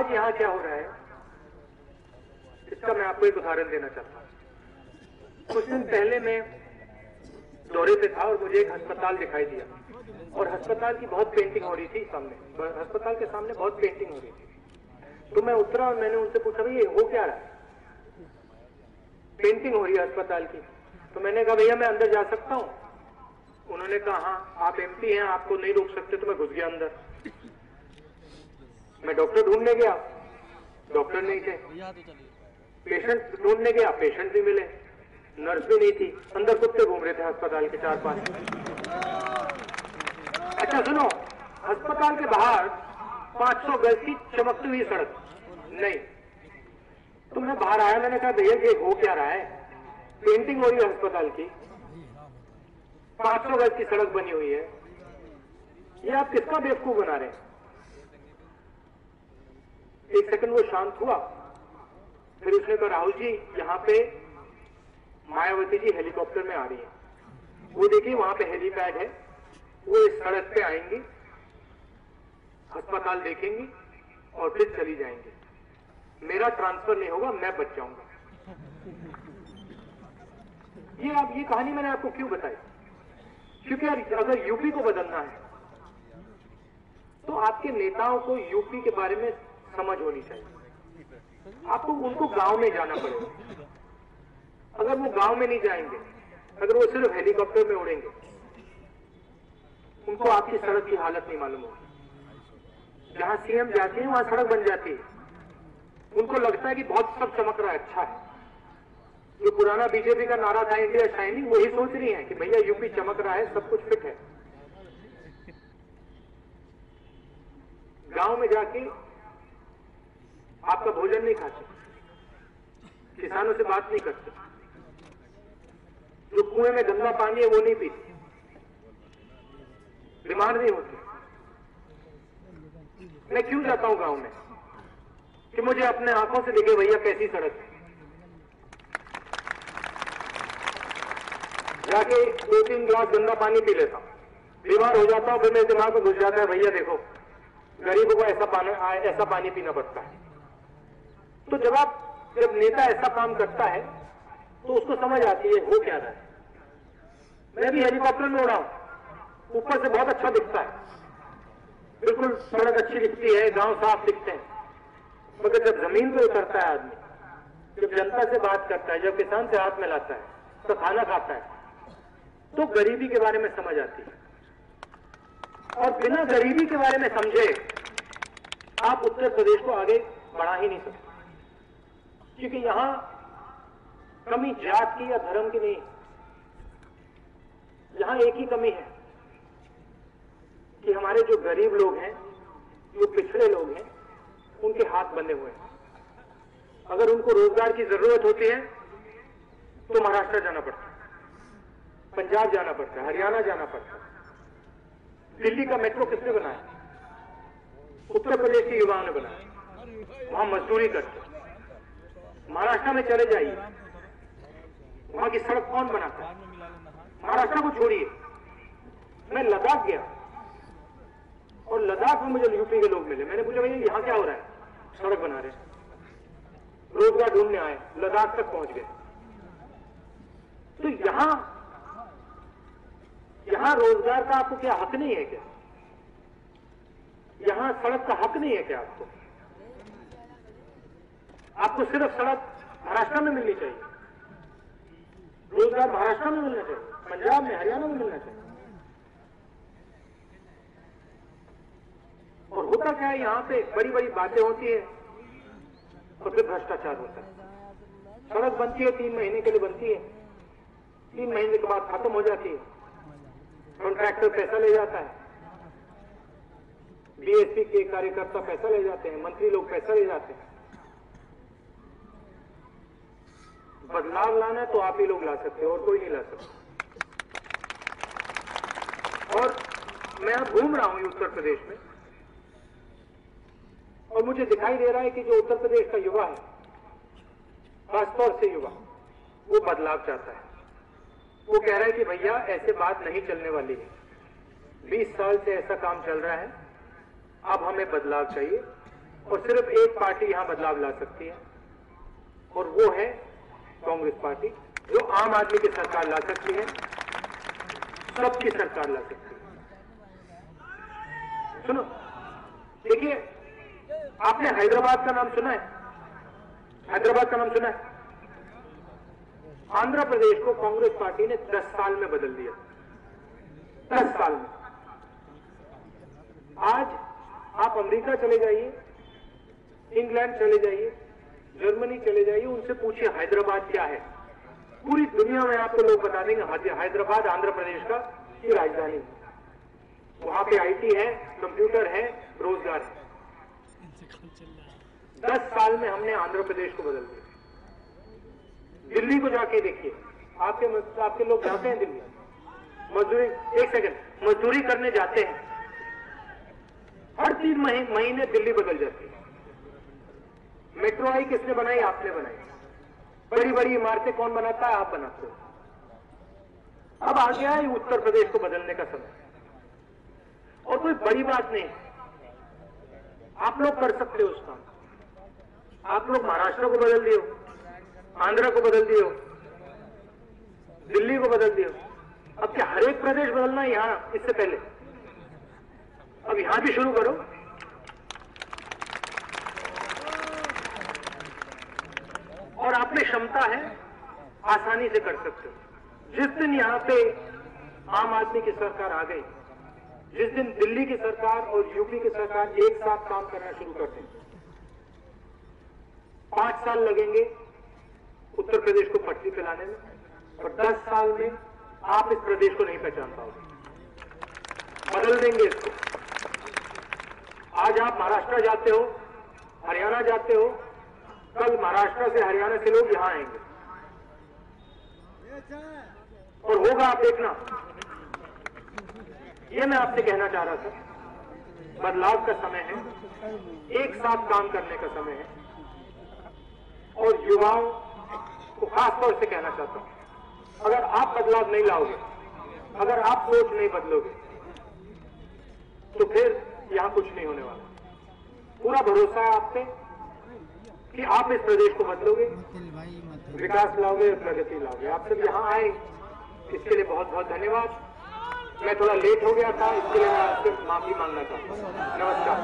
आज यहाँ क्या हो रहा है, इसका मैं आपको एक उदाहरण देना चाहता हूँ। कुछ दिन पहले मैं दौरे पे था और मुझे एक अस्पताल दिखाई दिया और अस्पताल की बहुत पेंटिंग हो रही थी सामने, अस्पताल के सामने बहुत पेंटिंग हो रही थी। तो मैं उतरा और मैंने उनसे पूछा, भाई ये हो क्या रहा है? पेंटिंग हो रही है अस्पताल की। तो मैंने कहा, भैया मैं अंदर जा सकता हूँ? उन्होंने कहा, हाँ आप एमपी हैं, आपको नहीं रोक सकते। तो मैं घुस गया अंदर। मैं डॉक्टर ढूंढने गया, डॉक्टर नहीं थे। पेशेंट ढूंढने गया, पेशेंट भी मिले, नर्स भी नहीं थी। अंदर कुत्ते घूम रहे थे अस्पताल के 4-5। अच्छा सुनो, अस्पताल के बाहर 500 गज की चमकती हुई सड़क नहीं। तो मैं बाहर आया, मैंने कहा भैया ये हो क्या रहा है? पेंटिंग हो रही है अस्पताल की, 500 गज की सड़क बनी हुई है, ये आप किसका बेवकूफ बना रहे हैं? एक सेकंड वो शांत हुआ, फिर उसने कहा, राहुल जी यहाँ पे मायावती जी हेलीकॉप्टर में आ रही है, वो देखिए वहां पे हेलीपैड है, वो इस सड़क पे आएंगी, अस्पताल देखेंगी और फिर चली जाएंगी। मेरा ट्रांसफर नहीं होगा, मैं बच जाऊंगा। ये कहानी मैंने आपको क्यों बताई? क्योंकि अगर यूपी को बदलना है तो आपके नेताओं को यूपी के बारे में समझ होनी चाहिए। आपको उनको गांव में जाना पड़ेगा। अगर वो गांव में नहीं जाएंगे, अगर वो सिर्फ हेलीकॉप्टर में उड़ेंगे, उनको आपकी सड़क की हालत नहीं मालूम होगी। जहां सीएम जाती है वहां सड़क बन जाती है, उनको लगता है कि बहुत सब चमक रहा है, अच्छा है। जो पुराना बीजेपी का नारा था इंडिया शाइनिंग, वही सोच रही है कि भैया यूपी चमक रहा है, सब कुछ फिट है। गांव में जाके आपका भोजन नहीं खाते, किसानों से बात नहीं करते, जो कुएं में गंदा पानी है वो नहीं पीते, बीमार नहीं होते। मैं क्यों जाता हूं गांव में? कि मुझे अपने आंखों से दिखे भैया कैसी सड़क है। जाके 2-3 गिलास गंदा पानी पी लेता हूं, बीमार हो जाता हूं, फिर मेरे दिमाग में घुस जाता है, भैया देखो गरीबों को ऐसा पानी पीना पड़ता है। तो जब नेता ऐसा काम करता है तो उसको समझ आती है हो क्या रहा है। मैं भी हेलीकॉप्टर में उड़ा हूं, ऊपर से बहुत अच्छा दिखता है, बिल्कुल सड़क अच्छी दिखती है, गांव साफ दिखते हैं, मगर जब जमीन पे उतरता है आदमी, जब जनता से बात करता है, जब किसान से हाथ मिलाता है, तो खाना खाता है, तो गरीबी के बारे में समझ आती है। और बिना गरीबी के बारे में समझे आप उत्तर प्रदेश को आगे बढ़ा ही नहीं सकते। क्योंकि यहां कमी जात की या धर्म की नहीं, यहां एक ही कमी है कि हमारे जो गरीब लोग हैं, जो पिछड़े लोग हैं, उनके हाथ बंधे हुए हैं। अगर उनको रोजगार की जरूरत होती है तो महाराष्ट्र जाना पड़ता है, पंजाब जाना पड़ता है, हरियाणा जाना पड़ता है। दिल्ली का मेट्रो किसने बनाया? उत्तर प्रदेश के युवाओं ने बनाया, वहां मजदूरी करते। महाराष्ट्र में चले जाइए, वहां की सड़क कौन बनाता है? महाराष्ट्र को छोड़िए, मैं लद्दाख गया और लद्दाख में मुझे यूपी के लोग मिले। मैंने पूछा भैया यहां क्या हो रहा है? सड़क बना रहे, रोजगार ढूंढने आए, लद्दाख तक पहुंच गए। तो यहां रोजगार का आपको क्या हक नहीं है क्या? यहां सड़क का हक नहीं है क्या आपको? आपको सिर्फ सड़क महाराष्ट्र में मिलनी चाहिए, रोजगार महाराष्ट्र में मिलना चाहिए, पंजाब में, हरियाणा में मिलना चाहिए। और होता क्या है, यहां पे बड़ी बड़ी बातें होती है और फिर भ्रष्टाचार होता है। सड़क बनती है, 3 महीने के लिए बनती है, 3 महीने के बाद खत्म हो जाती है, कॉन्ट्रैक्टर पैसा ले जाता है, बीएसपी के कार्यकर्ता पैसा ले जाते हैं, मंत्री लोग पैसा ले जाते हैं। बदलाव लाना तो आप ही लोग ला सकते हो और कोई नहीं ला सकता। और मैं अब घूम रहा हूं उत्तर प्रदेश में और मुझे दिखाई दे रहा है कि जो उत्तर प्रदेश का युवा है, खासतौर से युवा, वो बदलाव चाहता है। वो कह रहा है कि भैया ऐसे बात नहीं चलने वाली है, 20 साल से ऐसा काम चल रहा है, अब हमें बदलाव चाहिए, और सिर्फ एक पार्टी यहां बदलाव ला सकती है, और वो है कांग्रेस पार्टी, जो आम आदमी की सरकार ला सकती है, सबकी सरकार ला सकती है। सुनो, देखिए, आपने हैदराबाद का नाम सुना है? हैदराबाद का नाम सुना है? आंध्र प्रदेश को कांग्रेस पार्टी ने 10 साल में बदल दिया, 10 साल में। आज आप अमेरिका चले जाइए, इंग्लैंड चले जाइए, जर्मनी चले जाइए, उनसे पूछिए हैदराबाद क्या है। पूरी दुनिया में आपको लोग बता देंगे हैदराबाद आंध्र प्रदेश का की राजधानी है। वहां पे आईटी है, कंप्यूटर है, रोजगार है। 10 साल में हमने आंध्र प्रदेश को बदल दिया। दिल्ली को जाके देखिए, आपके लोग जाते हैं दिल्ली मजदूरी, एक सेकंड, मजदूरी करने जाते हैं, हर 3 महीने दिल्ली बदल जाती है। मेट्रो आई किसने बनाई? आपने बनाई। बड़ी बड़ी इमारतें कौन बनाता है? आप बनाते हो। अब आ गया है उत्तर प्रदेश को बदलने का समय, और कोई बड़ी बात नहीं, आप लोग कर सकते हो उस काम। आप लोग महाराष्ट्र को बदल दिए, आंध्र को बदल दिए, दिल्ली को बदल दिए। अब क्या हर एक प्रदेश बदलना है यहां? इससे पहले अब यहां भी शुरू करो। और आप में क्षमता है, आसानी से कर सकते हो। जिस दिन यहां पे आम आदमी की सरकार आ गई, जिस दिन दिल्ली की सरकार और यूपी की सरकार एक साथ काम करना शुरू कर दें, 5 साल लगेंगे उत्तर प्रदेश को पटरी पे लाने में, और 10 साल में आप इस प्रदेश को नहीं पहचान पाओगे। बदल देंगे इसको। आज आप महाराष्ट्र जाते हो, हरियाणा जाते हो, कल महाराष्ट्र से हरियाणा से लोग यहां आएंगे, और होगा, आप देखना। ये मैं आपसे कहना चाह रहा था, बदलाव का समय है, एक साथ काम करने का समय है। और युवाओं को खास तौर से कहना चाहता हूं, अगर आप बदलाव नहीं लाओगे, अगर आप सोच नहीं बदलोगे, तो फिर यहां कुछ नहीं होने वाला। पूरा भरोसा है आप पे कि आप इस प्रदेश को बदलोगे, विकास लाओगे, प्रगति लाओगे। आप सब यहां आए, इसके लिए बहुत बहुत धन्यवाद। मैं थोड़ा लेट हो गया था, इसके लिए मैं आपसे माफी मांगना चाहता हूं। नमस्कार।